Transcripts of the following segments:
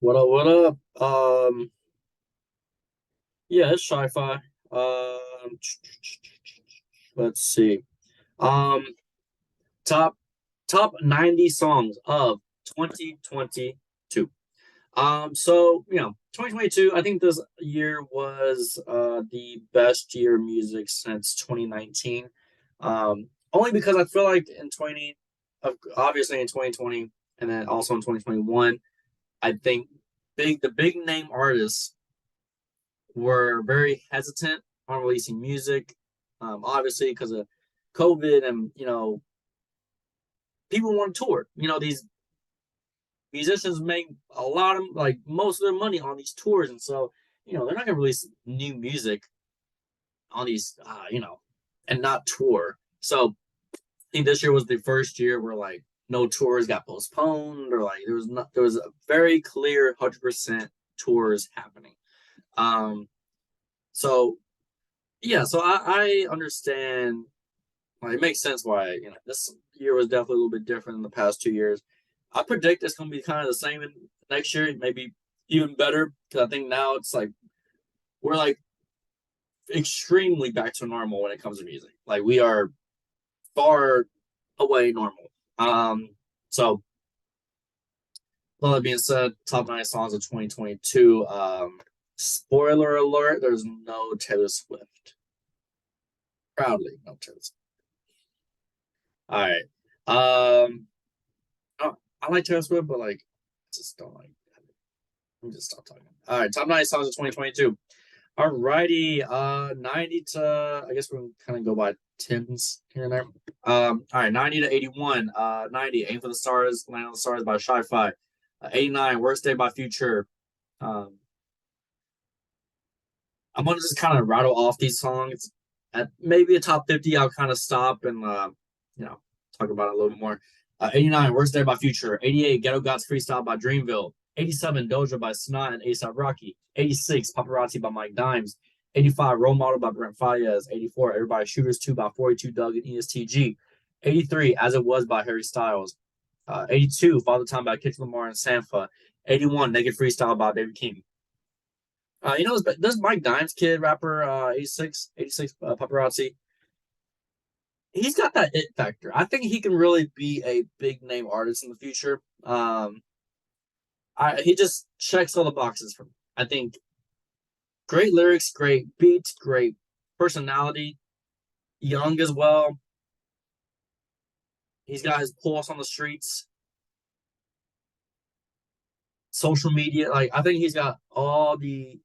What up? What up? Yeah, it's Shi-Fi. Let's see. Um, top top 90 songs of 2022. 2022. I think this year was the best year of music since 2019. Only because I feel like obviously in 2020, and then also in 2021, I think the big name artists were very hesitant on releasing music, obviously because of COVID, and people want to tour. These musicians make a lot of like most of their money on these tours, and so they're not gonna release new music on these, and not tour. So I think this year was the first year where like no tours got postponed, or like there was a very clear 100% tours happening. Um, so yeah, so I understand. Well, it makes sense why this year was definitely a little bit different than the past 2 years. I predict it's going to be kind of the same in next year, maybe even better, because I think now it's like we're like extremely back to normal when it comes to music. Like we are far away normal. So all that being said, top 9 songs of 2022. Spoiler alert: there's no Taylor Swift. Proudly, no Taylor Swift. All right. I like Taylor Swift, but like, I just don't like. Let me just stop talking. All right, top 9 songs of 2022. All righty, 90 to, I guess we're kind of go by tens here and there. All right, 90 to 81. 90, Aim for the Stars, Land on the Stars by Shi-Fi. 89, Worst Day by Future. Um, I'm gonna just kind of rattle off these songs. At maybe a top 50, I'll kind of stop and you know talk about it a little bit more. 89, Worst Day by Future. 88, Ghetto Gods Freestyle by Dreamville. 87, Doja by Snot and A$AP Rocky. 86, Paparazzi by Mike Dimes. 85, Role Model by Brent Faiyaz. 84, Everybody Shooters 2 by 42 Dugg and ESTG. 83, As It Was by Harry Styles. 82, Father Time by Lamar and Sampha. 81, Naked Freestyle by Baby Keem. This Mike Dimes kid rapper, 86 Paparazzi. He's got that it factor. I think he can really be a big name artist in the future. He just checks all the boxes for me. I think great lyrics, great beats, great personality, young as well. He's got his pulse on the streets, social media. Like I think he's got all the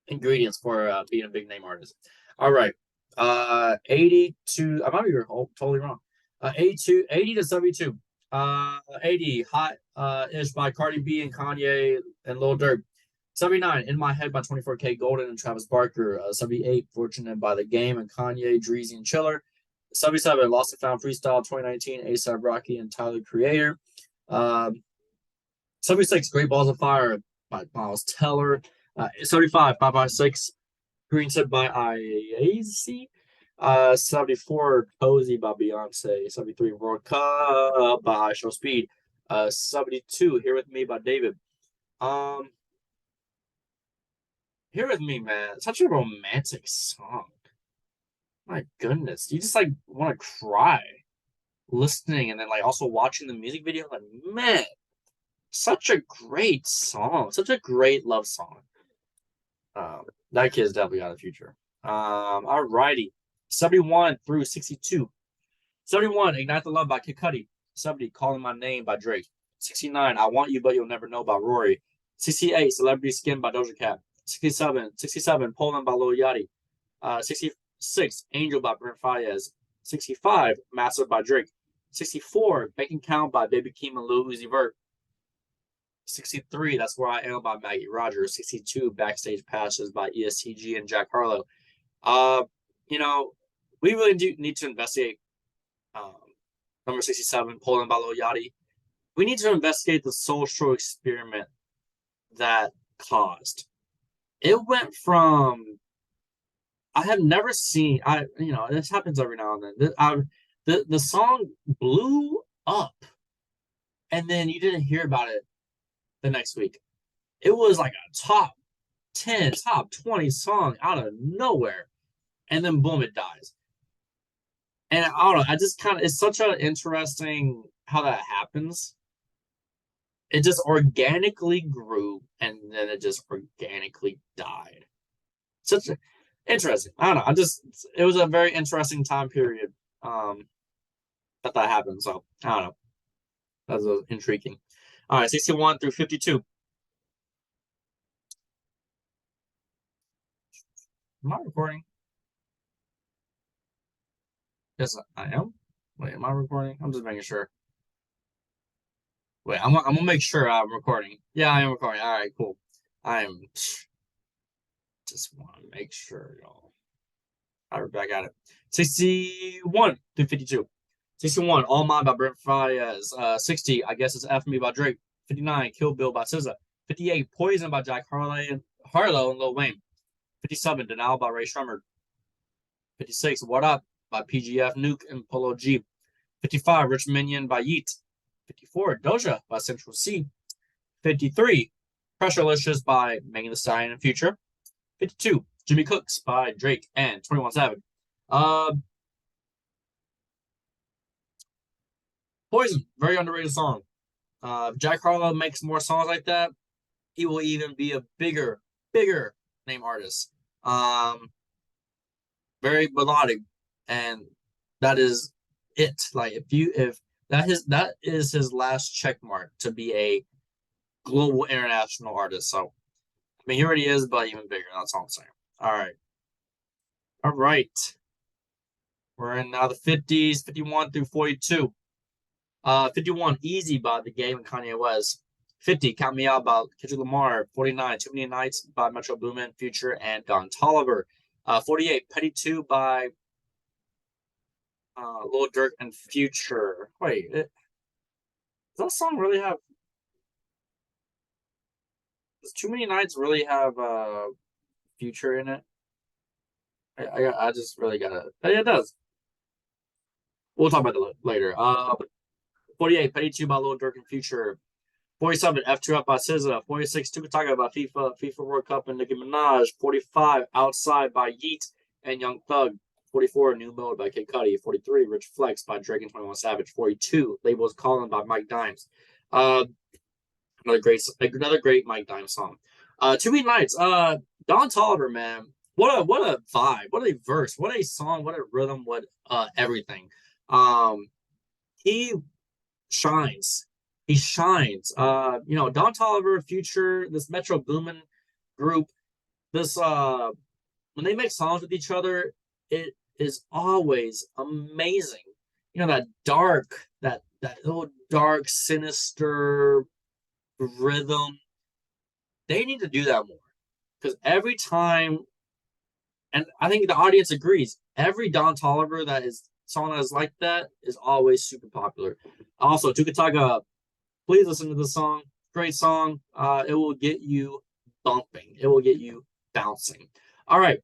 ingredients for being a big name artist. All right. 82. I might be totally wrong. 82, 80 to 72. 80, Hot Ish by Cardi B and Kanye and Lil Durk. 79, In My Head by 24K Golden and Travis Barker. 78, Fortunate by The Game and Kanye, Dreezy and Chiller. 77, Lost and Found Freestyle 2019, A$AP Rocky and Tyler Creator. 76, Great Balls of Fire by Miles Teller. 75, 556, Green Tip by iayze. 74, Cozy by Beyonce. 73, World Cup by High Show Speed. 72, Here With Me by David. Here With Me, man. Such a romantic song. My goodness. You just like want to cry listening and then like also watching the music video. Like, man, such a great song. Such a great love song. That kid's definitely got a future. Alrighty. 71 through 62. 71, Ignite the Love by Kid Cudi. 70, Calling My Name by Drake. 69, I Want You But You'll Never Know by Rory. 68, Celebrity Skin by Doja Cat. 67, Poland by Lil Yachty. 66, Angel by Brent Faiyaz. 65, Massive by Drake. 64, Making Count by Baby Keem and Lil Uzi Vert. 63, That's Where I Am by Maggie Rogers. 62, Backstage Passes by ESTG and Jack Harlow. We really do need to investigate number 67, Poland by Lil Yachty. We need to investigate the social experiment that caused. It went from I have never seen this happens every now and then. The song blew up and then you didn't hear about it the next week. It was like a top 10, top 20 song out of nowhere. And then boom, it dies. And I don't know, I just kind of, it's such an interesting how that happens. It just organically grew and then it just organically died. Such a, interesting. I don't know. I just, it was a very interesting time period that happened. So I don't know. That was intriguing. All right, 61 through 52. Am I recording? Yes, I am. Wait, am I recording? I'm just making sure. Wait, I'm gonna make sure I'm recording. Yeah, I am recording. All right, cool. I'm just want to make sure, y'all. All right, back at it. 61 through 52. 61, All Mine by Brent Faiyaz. 60, I Guess It's F Me by Drake. 59, Kill Bill by SZA. 58, Poison by Jack Harlow and Lil Wayne. 57, Denial by Rae Sremmurd. 56, What Up by PGF Nuke and Polo G. 55, Rich Minion by Yeet. 54, Doja by Central C. 53, Pressurelicious by Megan Thee Stallion and Future. 52, Jimmy Cooks by Drake and 21 Savage. Poison, very underrated song. Jack Harlow makes more songs like that, he will even be a bigger name artist. Very melodic, and that is it. Like if that is his last check mark to be a global international artist. So I mean, he already is, but even bigger. That's all I'm saying. All right. We're in now the 50s, 51 through 42. 51, Eazy by The Game and Kanye West. 50, Count Me Out by Kendrick Lamar. 49, Too Many Nights by Metro Boomin, Future, and Don Toliver. 48, Petty 2 by Lil Durk and Future. Wait, does that song really have? Does Too Many Nights really have Future in it? I just really gotta. Yeah, it does. We'll talk about that later. 48, Petty 2 by Lil Durk and Future. 47, F2 Up by SZA. 46, Tukataga by FIFA World Cup and Nicki Minaj. 45, Outside by Yeet and Young Thug. 44, New Mode by Kid Cudi. 43, Rich Flex by Drake and 21 Savage. 42, Labels Calling by Mike Dimes. Another great Mike Dimes song. Too Many Nights. Don Toliver, man. What a vibe. What a verse. What a song. What a rhythm. What everything. He shines. He shines. Don Toliver, Future, this Metro Boomin group, this when they make songs with each other, it is always amazing. That little dark, sinister rhythm. They need to do that more. Because every time, and I think the audience agrees, every Don Toliver song that is like that is always super popular. Also, Tukataga, please listen to the song. Great song. It will get you bumping. It will get you bouncing. All right.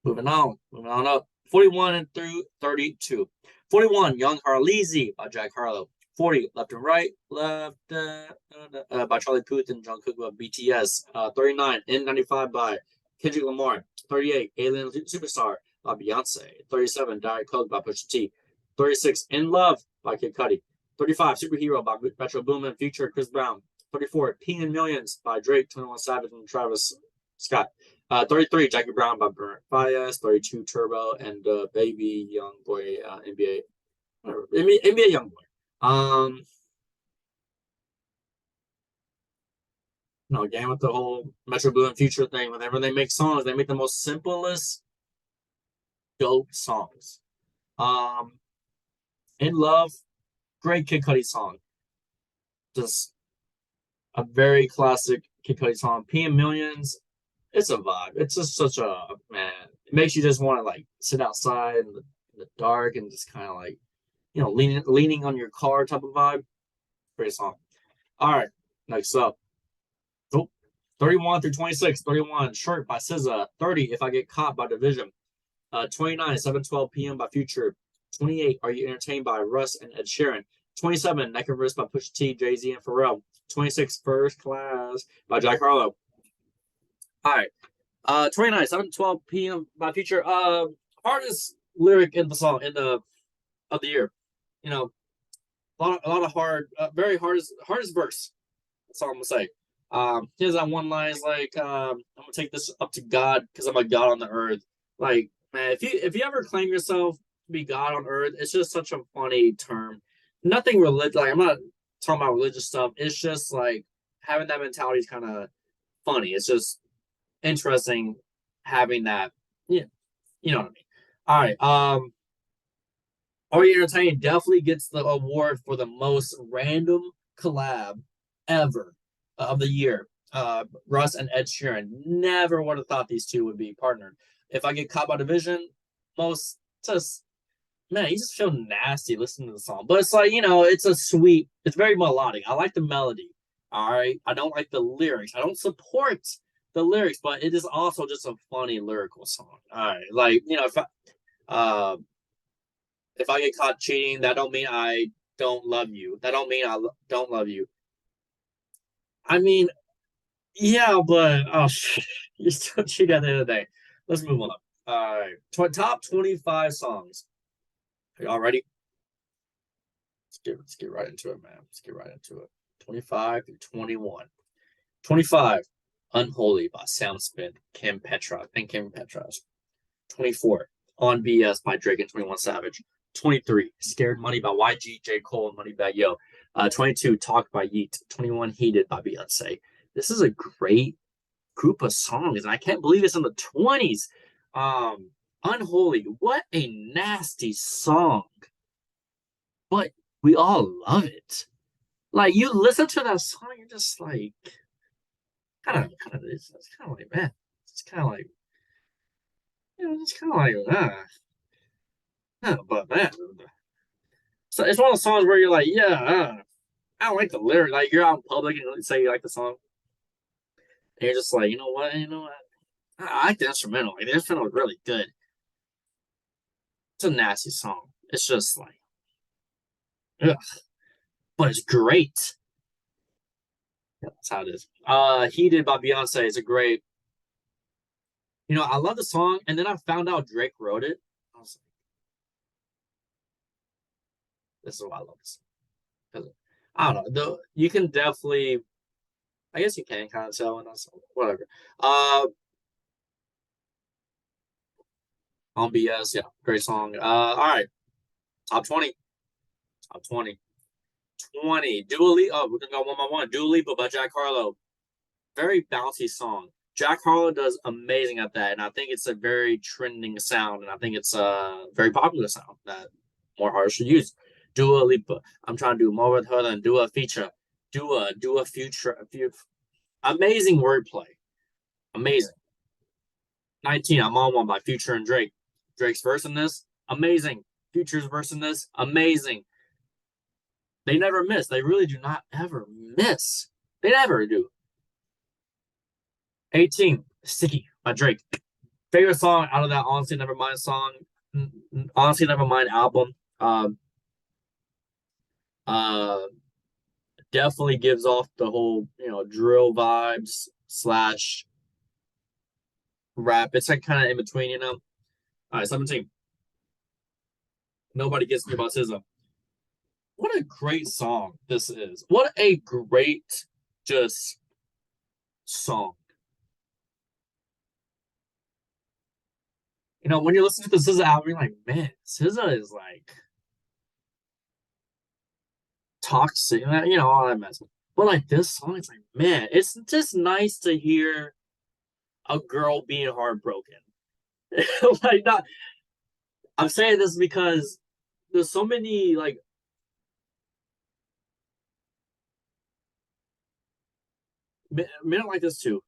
Moving on up. 41 through 32. 41, Young Harlezy by Jack Harlow. 40, Left and Right, Left by Charlie Puth and Jungkook by BTS. 39, N95 by Kendrick Lamar. 38, Alien Superstar by Beyonce. 37, Diet Coke by Pusha T. 36, In Love by Kid Cudi. 35, Superhero by Metro Boomin, Future, Chris Brown. 34, King and Millions by Drake, 21 Savage, and Travis Scott. 33, Jackie Brown by Brent Faiyaz. 32, Turbo and Baby Young Boy NBA Young Boy. Again with the whole Metro Boomin Future thing. Whenever they make songs, they make the most simplest, dope songs. In Love, great Kid Cudi song. Just a very classic Kid Cudi song. P and Millions, it's a vibe. It's just such a, man. It makes you just want to sit outside in the dark and just kind of leaning on your car type of vibe. Great song. All right, next up. 31 through 26. 31, Shirt by SZA. 30, If I Get Caught by Division. 29, 7:12 p.m. by Future. 28, Are You Entertained by Russ and Ed Sheeran. 27, Neck and Wrist by Pusha T, Jay-Z, and Pharrell. 26, First Class by Jack Harlow. All right. 29, 7 12 p.m. by Future. Hardest lyric in the song in the of the year. You know, a lot of hard, very hardest verse. That's all I'm gonna say. Here's that one line is like, I'm gonna take this up to God because I'm a God on the earth. Like, man, if you ever claim yourself to be God on earth, it's just such a funny term. Nothing religious. Like, I'm not talking about religious stuff. It's just like having that mentality is kind of funny. It's just interesting having that. Yeah, you know what I mean. All right. Are You Entertained definitely gets the award for the most random collab ever of the year. Russ and Ed Sheeran. Never would have thought these two would be partnered. If I Get Caught by Division, most just man, you just feel nasty listening to the song. But it's like, it's a sweet, it's very melodic. I like the melody. All right. I don't like the lyrics. I don't support the lyrics, but it is also just a funny lyrical song. All right. Like, if I get caught cheating, that don't mean I don't love you. That don't mean don't love you. I mean, yeah, but you still cheat at the end of the day. Let's move on. All right, top 25 songs. Are y'all ready? Let's get right into it, man. Let's get right into it. 25 through 21. 25, Unholy by Sam Smith, Kim Petra. I think Kim Petras. 24, On BS by Drake and 21 Savage. 23, Scared Money by YG, J. Cole, and Moneybagg Yo. 22, Talk by Yeet. 21, Heated by Beyoncé. This is a great group of songs, and I can't believe it's in the 20s. Unholy, what a nasty song. But we all love it. Like, you listen to that song, you're just like, it's kind of like, man, it's kind of like, it's kind of like, but man, so it's one of those songs where you're like, yeah, I don't like the lyric. Like, you're out in public and you say you like the song, and you're just like, you know what, I like the instrumental. Like, the instrumental is really good. It's a nasty song. It's just like, ugh, but it's great. Yeah, that's how it is. Heated by Beyonce is a great. I love the song, and then I found out Drake wrote it. I was like, this is why I love this. Because I don't know. You can definitely, I guess you can kind of tell, and that's whatever. On BS, yeah, great song. All right, top 20. Top 20. 20. Dua Lipa. Oh, we're gonna go one by one. Dua Lipa by Jack Harlow. Very bouncy song. Jack Harlow does amazing at that, and I think it's a very trending sound, and I think it's a very popular sound that more artists should use. Dua Lipa. I'm trying to do more with her than do a feature. Do a future. Amazing wordplay. Amazing. 19. I'm on one by Future and Drake. Drake's verse in this, amazing. Future's verse in this, amazing. They never miss. They really do not ever miss. They never do. 18, Sticky by Drake. Favorite song out of that Honestly Nevermind song. Honestly Nevermind album. Definitely gives off the whole, drill vibes slash rap. It's like kind of in between. All right, 17. Nobody Gets Me by SZA. What a great song this is. What a great just song. When you're listening to the SZA album, you're like, man, SZA is like toxic, all that mess. But like this song, it's like, man, it's just nice to hear a girl being heartbroken. Like, not. I'm saying this because there's so many like men like this too.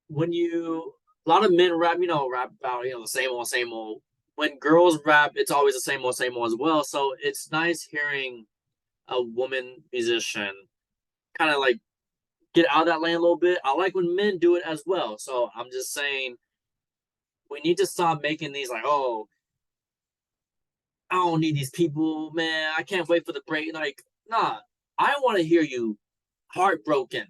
When a lot of men rap, rap about the same old. When girls rap, it's always the same old as well. So it's nice hearing a woman musician kind of like get out of that lane a little bit. I like when men do it as well. So I'm just saying we need to stop making these like, oh, I don't need these people, man. I can't wait for the break. Like, nah, I want to hear you heartbroken.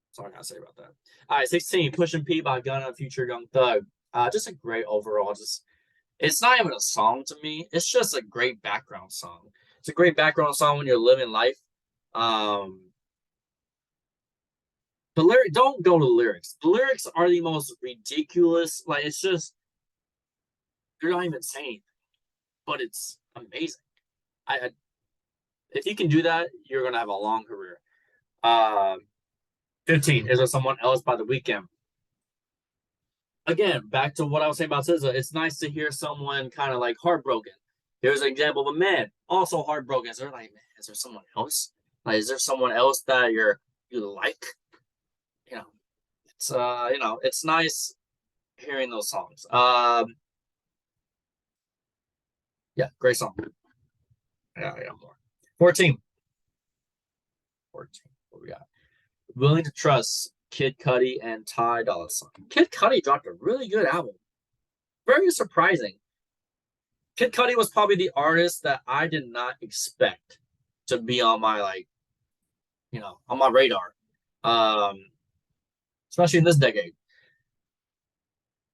That's all I gotta say about that. All right, 16, Pushing P by Gunna, Future Young Thug. Just a great overall. Just it's not even a song to me. It's just a great background song. It's a great background song when you're living life. Um, the lyric don't go to the lyrics. The lyrics are the most ridiculous. Like it's just you're not even saying anything, but it's amazing. I if you can do that, you're gonna have a long career. Um, 15, Is There Someone Else by The Weeknd. Again, back to what I was saying about SZA. It's nice to hear someone kind of like heartbroken. Here's an example of a man also heartbroken. So they're like, man, is there someone else? Like, is there someone else that you like? You know, it's nice hearing those songs. Yeah, great song. Yeah, I got more. 14. 14. What we got? Willing to Trust, Kid Cudi and Ty Dolla $ign. Kid Cudi dropped a really good album. Very surprising. Kid Cudi was probably the artist that I did not expect to be on my on my radar. Um, Especially in this decade.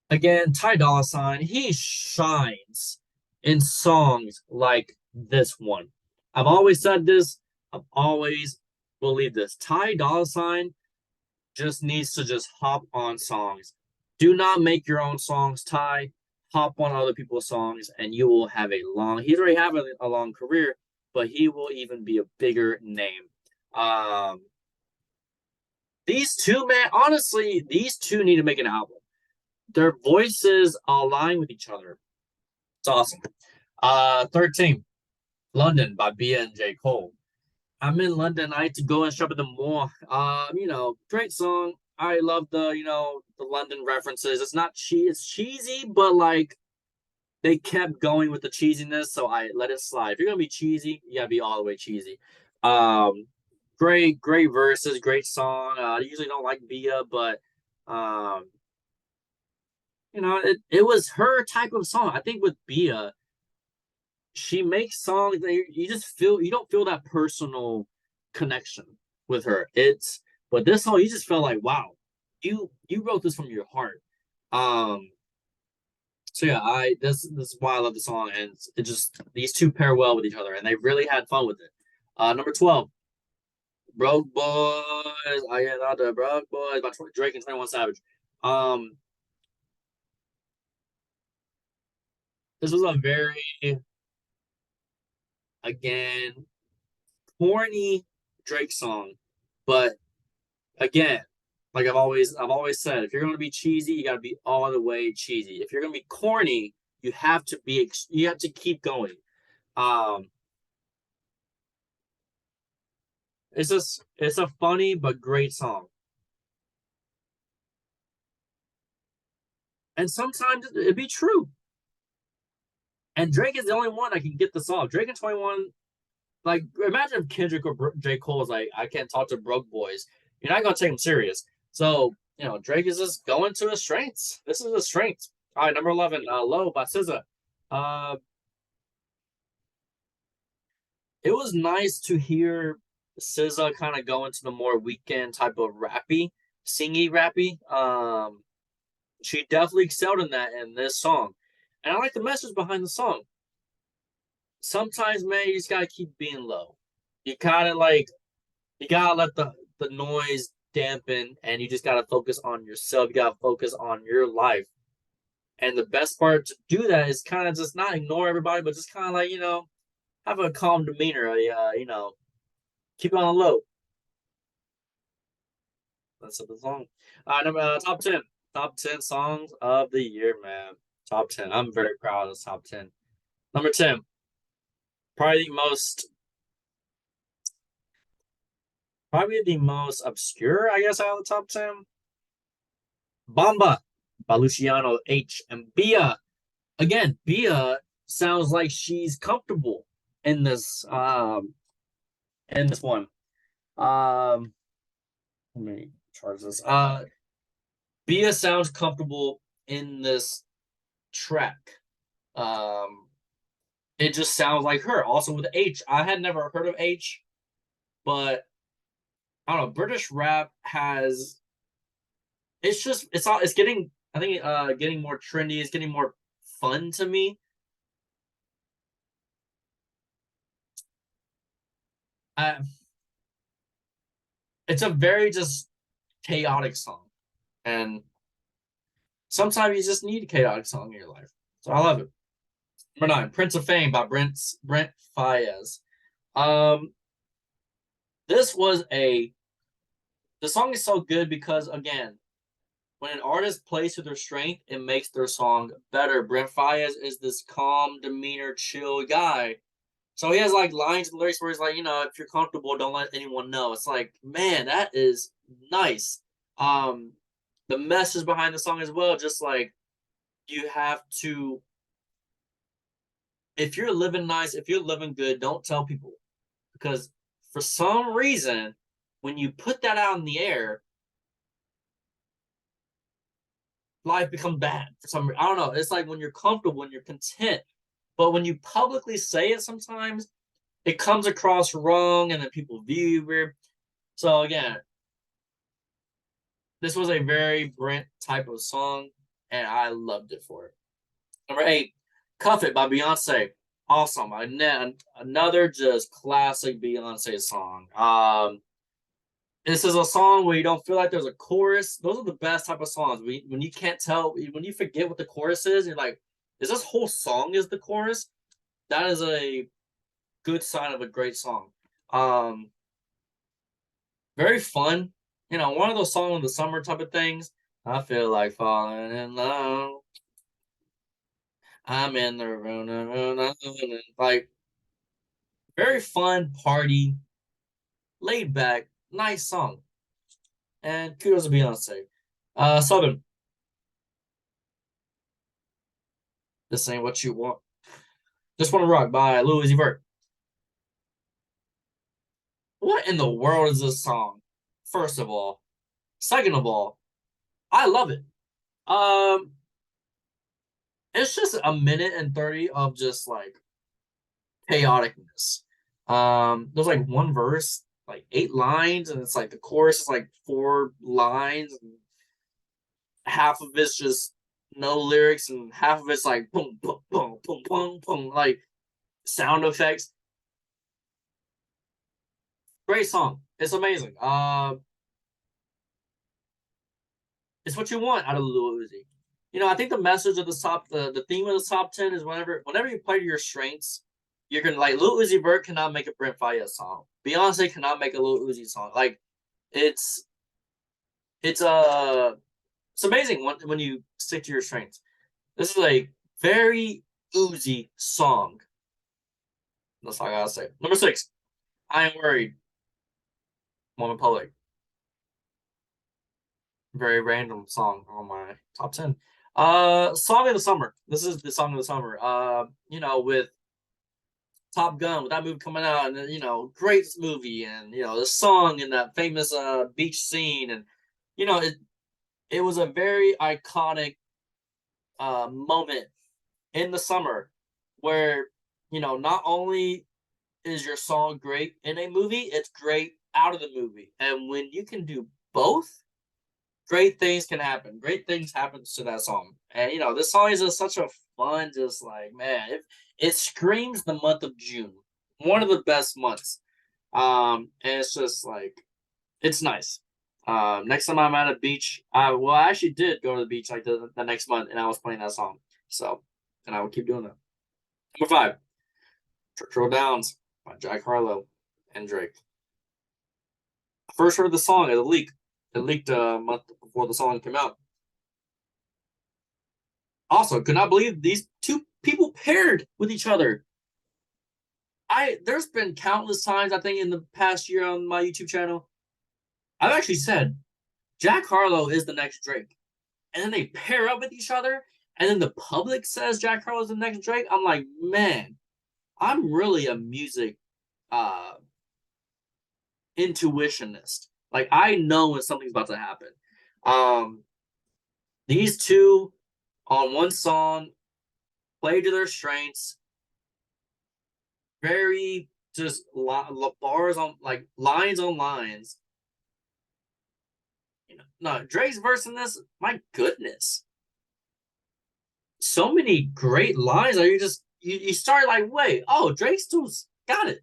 Again, Ty Dolla $ign, he shines in songs like this one. I've always said this. I've always believed this. Ty Dolla $ign just needs to just hop on songs. Do not make your own songs, Ty. Hop on other people's songs, and you will have a long. He's already have a long career, but he will even be a bigger name. Um, these two, man, honestly, these two need to make an album. Their voices align with each other. It's awesome. 13, London by Bia and J. Cole. I'm in London. I had to go and shop at the mall. Great song. I love the London references. It's not it's cheesy, but like they kept going with the cheesiness, so I let it slide. If you're gonna be cheesy, you gotta be all the way cheesy. Um, great verses, great song. I usually don't like Bia, but um, it was her type of song. I think with Bia, she makes songs that you don't feel that personal connection with her. But this song you just felt like wow, you wrote this from your heart. Um, so yeah, I this is why I love the song, and it just these two pair well with each other, and they really had fun with it. Number 12, Broke Boys. I get out the Broke Boys by Drake and 21 Savage. Um, this was a very again corny Drake song, but again, like I've always said, if you're gonna be cheesy, you gotta be all the way cheesy. If you're gonna be corny, you have to keep going. Um, it's a funny but great song, and sometimes it'd be true. And Drake is the only one that can get this off. Drake and 21, like imagine if Kendrick or J Cole was like, I can't talk to broke boys. You're not gonna take him serious. So Drake is just going to his strengths. This is his strength. All right, number 11, Low by SZA. Uh, it was nice to hear SZA kind of go into the more weekend type of rappy, singy rappy. She definitely excelled in that in this song, and I like the message behind the song. Sometimes, man, you just gotta keep being low. You gotta you gotta let the noise dampen, and you just gotta focus on yourself. You gotta focus on your life. And the best part to do that is kind of just not ignore everybody, but just kind of have a calm demeanor. Keep it on the low. That's the song. Number top 10 songs of the year, man. Top 10. I'm very proud of this top 10. Number 10, probably the most obscure, I guess, out of the top 10. Bamba by Luciano, Aitch, and Bia. Again, Bia sounds like she's comfortable in this one. Um, Let me charge this. Bia sounds comfortable in this track. Um, it just sounds like her. Also with Aitch, I had never heard of Aitch, but I don't know. British rap has it's getting I think getting more trendy. It's getting more fun to me. Uh, it's a very just chaotic song, and sometimes you just need a chaotic song in your life. So I love it. Number 9, Prince of Fame by Brent Faiyaz. Um, this was a the song is so good because again, when an artist plays to their strength, it makes their song better. Brent Faiyaz is this calm demeanor, chill guy. So he has like lines and lyrics where he's like, if you're comfortable, don't let anyone know. It's like, man, that is nice. Um, the message behind the song as well, just like you have to, if you're living nice, if you're living good, don't tell people because for some reason, when you put that out in the air, life becomes bad for some reason. I don't know. It's like when you're comfortable, when you're content, but when you publicly say it, sometimes it comes across wrong, and then people view you weird. So again, this was a very Brent type of song, and I loved it for it. Number 8, "Cuff It" by Beyonce. Awesome. Another just classic Beyonce song. This is a song where you don't feel like there's a chorus. Those are the best type of songs. When you can't tell, when you forget what the chorus is, you're like, is this whole song is the chorus? That is a good sign of a great song. Um, Very fun. One of those songs in the summer type of things. I feel like falling in love. I'm in the room, like very fun party, laid back, nice song. And kudos to Beyonce. Southern, this ain't what you want. Just Wanna Rock by Lil Uzi Vert. What in the world is this song? First of all. Second of all, I love it. Um, it's just a minute and 30 of just like chaoticness. There's like one verse, like 8 lines, and it's like the chorus is like 4 lines, and half of it's just no lyrics, and half of it's like boom, boom, boom, boom, boom, boom, like sound effects. Great song. It's amazing. It's what you want out of Lil Uzi. I think the message of the theme of the top 10 is whenever you play to your strengths, you're gonna like Lil Uzi Vert cannot make a Brent Faiyaz song. Beyonce cannot make a Lil Uzi song. Like it's it's it's amazing when you stick to your strengths. This is a very Uzi song. That's all I gotta say. Number 6, I Ain't Worried, Woman Public. Very random song on my top 10. Song of the summer. This is the song of the summer. With Top Gun, with that movie coming out, and great movie, and the song and that famous beach scene, and it was a very iconic moment in the summer where not only is your song great in a movie, it's great out of the movie, and when you can do both, great things can happen. Great things happen to that song. And this song is just such a fun, just like man, it screams the month of June. One of the best months. And it's just like it's nice. Next time I'm at a beach, I actually did go to the beach like the next month, and I was playing that song. So, and I will keep doing that. Number 5, Churchill Downs by Jack Harlow and Drake. I first heard the song as a leak. It leaked a month before the song came out. Also, could not believe these two people paired with each other. There's been countless times I think in the past year on my YouTube channel, I've actually said Jack Harlow is the next Drake, and then they pair up with each other, and then the public says Jack Harlow is the next Drake. I'm like, man, I'm really a music uh intuitionist. Like I know when something's about to happen. Um, these two on one song. play to their strengths, very just bars on like lines on lines. You know, no Drake's verse in this. My goodness, so many great lines. That you start like, wait, oh, Drake still's got it.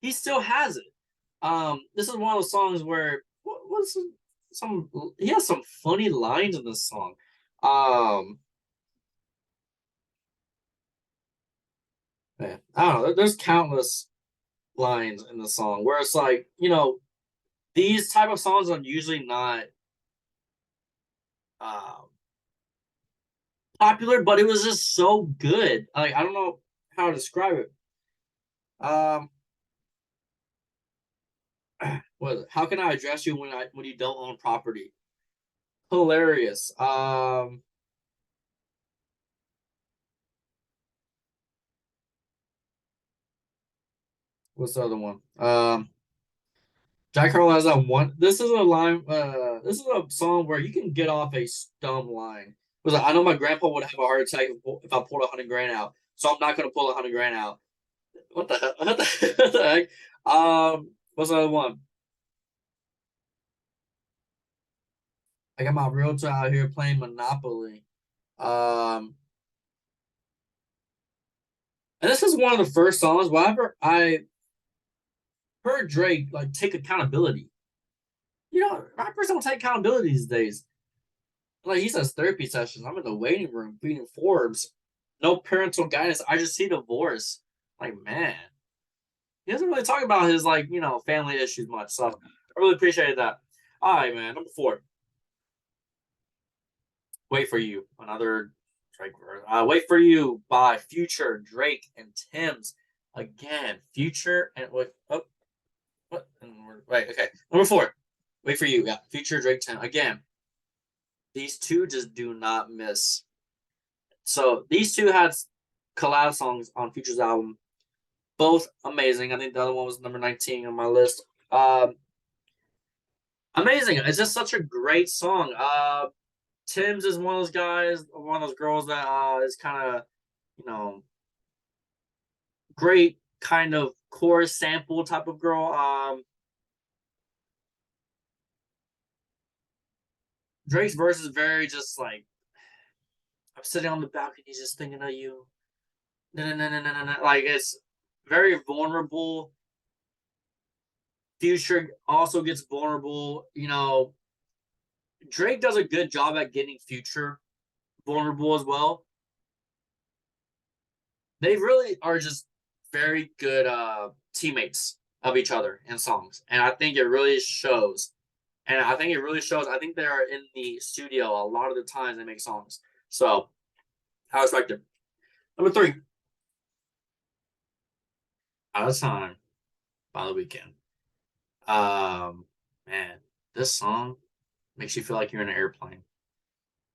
He still has it. This is one of those songs where what's some he has some funny lines in this song. Um, Man, I don't know. There's countless lines in the song where it's like, these type of songs are usually not um, popular, but it was just so good. Like I don't know how to describe it. Um, what? How can I address you when you don't own property? Hilarious. What's the other one? Jack Harlow has that one. This is a line. This is a song where you can get off a dumb line. It was like, I know my grandpa would have a heart attack if I pulled 100 grand out, so I'm not gonna pull 100 grand out. What the hell? What the heck? What's the other one? I got my realtor out here playing Monopoly. Um, and this is one of the first songs whenever I heard Drake like take accountability. Rappers don't take accountability these days. Like he says therapy sessions. I'm in the waiting room reading Forbes. No parental guidance. I just see divorce. Like, man. He doesn't really talk about his family issues much. So I really appreciated that. All right, man. Number 4. Wait for You. Another Drake verse. Wait for You by Future, Drake, and Tim's. Again, Future and what? Right, okay. Number 4. Wait for You. Yeah. Future, Drake, Tim. Again, these two just do not miss. So these two had collab songs on Future's album, both amazing. I think the other one was number 19 on my list. Amazing. It's just such a great song. Tim's is one of those guys, one of those girls that is kind of, you know, great kind of chorus sample type of girl. Drake's verse is very just like, I'm sitting on the balcony just thinking of you. Like it's very vulnerable. Future also gets vulnerable. Drake does a good job at getting Future vulnerable as well. They really are just very good teammates of each other in songs, and I think it really shows. And I think it really shows. I think they are in the studio a lot of the times they make songs. So I respect it. Number 3, Out of Time by The Weeknd. Man, this song makes you feel like you're in an airplane.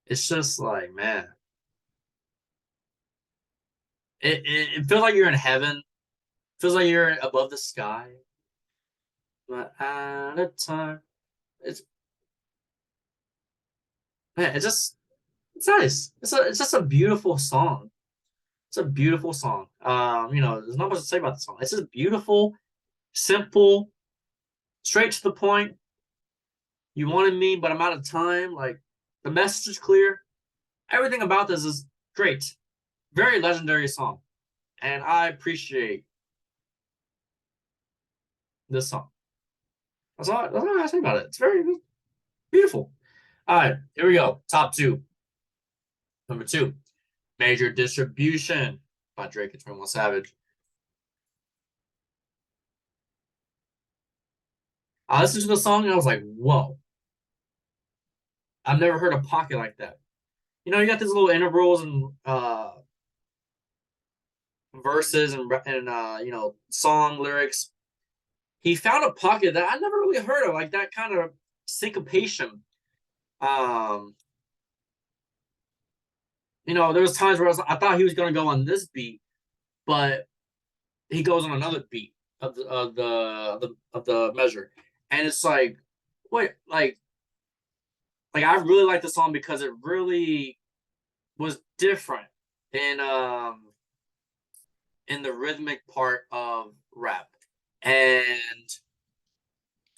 It's just like, man, it feels like you're in heaven. It feels like you're above the sky. But out of time. It's Man, it's nice. It's just a beautiful song. It's a beautiful song. There's not much to say about the song. It's just beautiful, simple, straight to the point. You wanted me, but I'm out of time. Like the message is clear. Everything about this is great. Very legendary song. And I appreciate this song. That's all I gotta say about it. It's very beautiful. All right, here we go. Top 2. Number 2, Major Distribution by Drake and 21 Savage. I listened to the song and I was like, whoa. I've never heard a pocket like that. You got these little intervals and verses and song lyrics. He found a pocket that I never really heard of, like that kind of syncopation. Um, there was times where I thought he was gonna go on this beat, but he goes on another beat of the measure, and it's like, wait, like I really like the song because it really was different. in the rhythmic part of rap. And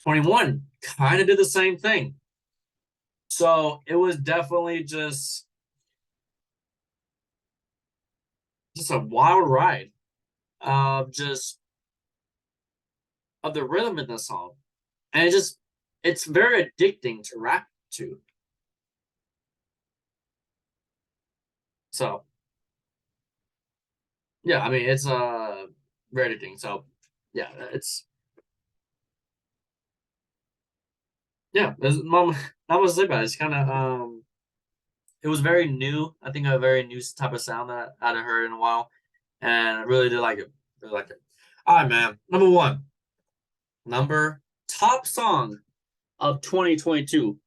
21 kind of did the same thing. So it was definitely just a wild ride of just of the rhythm in the song. And it's very addicting to rap to. So yeah, I mean it's very addicting. So yeah, it's yeah, mom that was it about it. It's kinda it was very new. I think a very new type of sound that I hadn't heard in a while. And I really did like it. Really like it. All right, man. Number one. Number top song of 2022.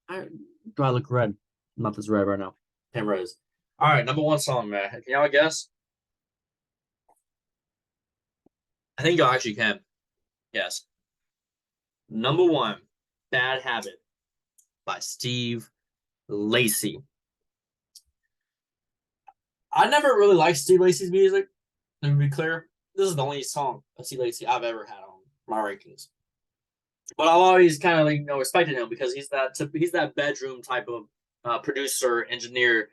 Do I look red? I'm not this red right now. Camera is. All right, number one song, man. Can y'all guess? I think y'all actually can. Yes. Number one, Bad Habit by Steve Lacy. I never really liked Steve Lacy's music. Let me be clear. This is the only song of Steve Lacy I've ever had on my rankings. But I've always kind of respected him because he's that bedroom type of producer engineer.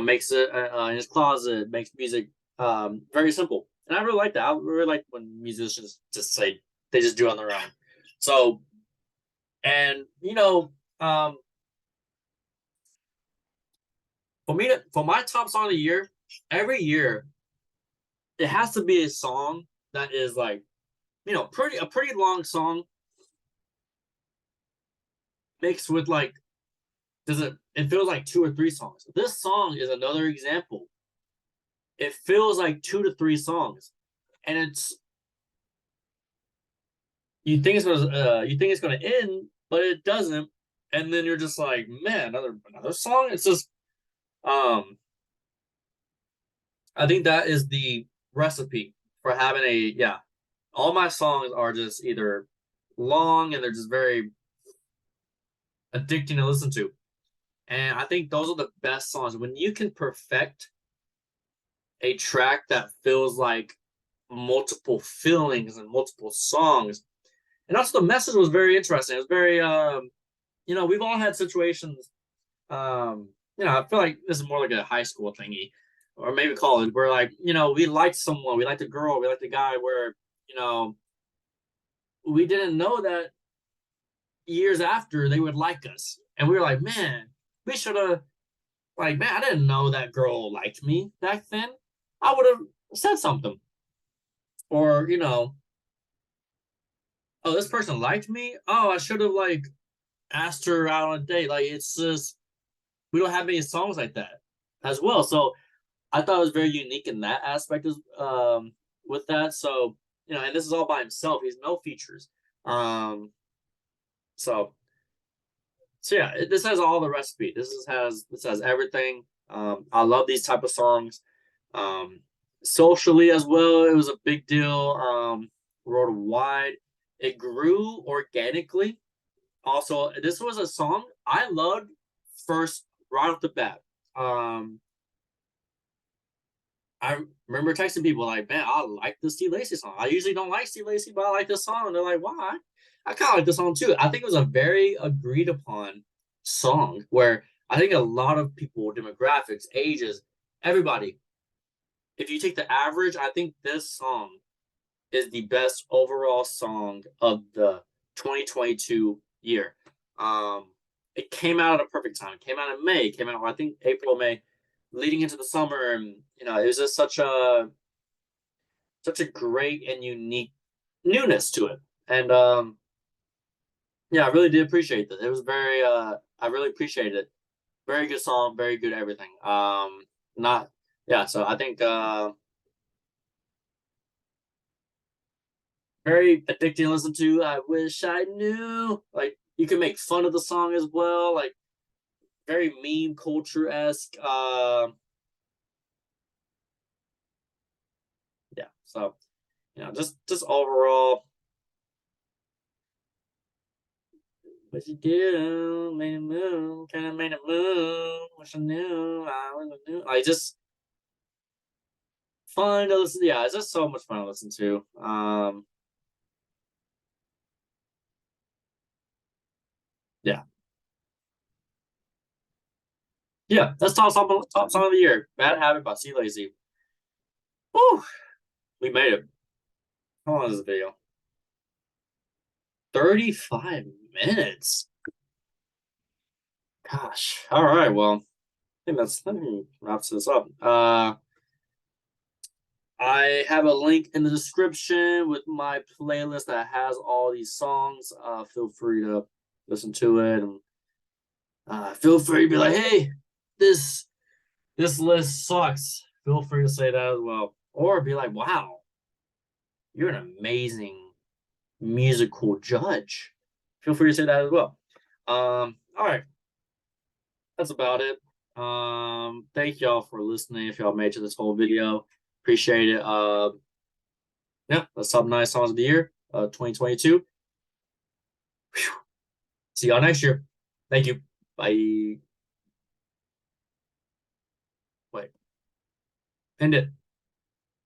Makes it in his closet, makes music very simple, and I really like that. I really like when musicians just say they just do it on their own. So, and for my top song of the year, every year it has to be a song that is like a pretty long song mixed with like it feels like two or three songs. This song is another example. It feels like two to three songs, and you think it's gonna end, but it doesn't, and then you're just like, man, another song. It's just um, I think that is the recipe for having a yeah. All my songs are just either long and they're just very addicting to listen to, and I think those are the best songs when you can perfect a track that feels like multiple feelings and multiple songs. And also the message was very interesting. It was very we've all had situations I feel like this is more like a high school thingy or maybe college where like, we liked someone, we liked a girl, we liked a guy where, we didn't know that years after they would like us. And we were like, man, we should have like, man, I didn't know that girl liked me back then. I would have said something. Or, oh, this person liked me. Oh, I should have like asked her out on a date. Like it's just we don't have many songs like that as well. So I thought it was very unique in that aspect as with that. So and this is all by himself. He's no features. Um, so yeah, this has all the recipe. This has everything. I love these type of songs. Um, Socially as well, it was a big deal. Worldwide, it grew organically. Also, this was a song I loved first right off the bat. Um, I remember texting people like, "Man, I like the Steve Lacy song. I usually don't like Steve Lacy, but I like this song." And they're like, "Why?" I kind of like the song too. I think it was a very agreed upon song where I think a lot of people, demographics, ages, everybody. If you take the average, I think this song is the best overall song of the 2022 year. Um, it came out at a perfect time. It came out in May. It came out, I think, April, May, leading into the summer, and it was just such a great and unique newness to it. And yeah, I really did appreciate that. It was very, I really appreciated it. Very good song, very good everything. Not, yeah. So I think very addicting to listen to. I wish I knew. Like you can make fun of the song as well. Like very meme culture esque. Yeah. So just overall, what you do made a move, kind of made a move. What you knew, I was new. I just fun to listen. Yeah, it's just so much fun to listen to. Yeah, yeah. That's top song of the year. Bad Habit by C Lazy. Woo, we made it. How long is this video? 35 minutes. Gosh. All right. Well, I think that wraps this up. I have a link in the description with my playlist that has all these songs. Feel free to listen to it, and feel free to be like, "Hey, this this list sucks." Feel free to say that as well, or be like, "Wow, you're an amazing musical judge." Feel free to say that as well. All right, that's about it. Thank y'all for listening. If y'all made it to this whole video, appreciate it. Yeah, that's top 9 songs of the year, 2022. Whew. See y'all next year. Thank you. Bye. Wait, end it.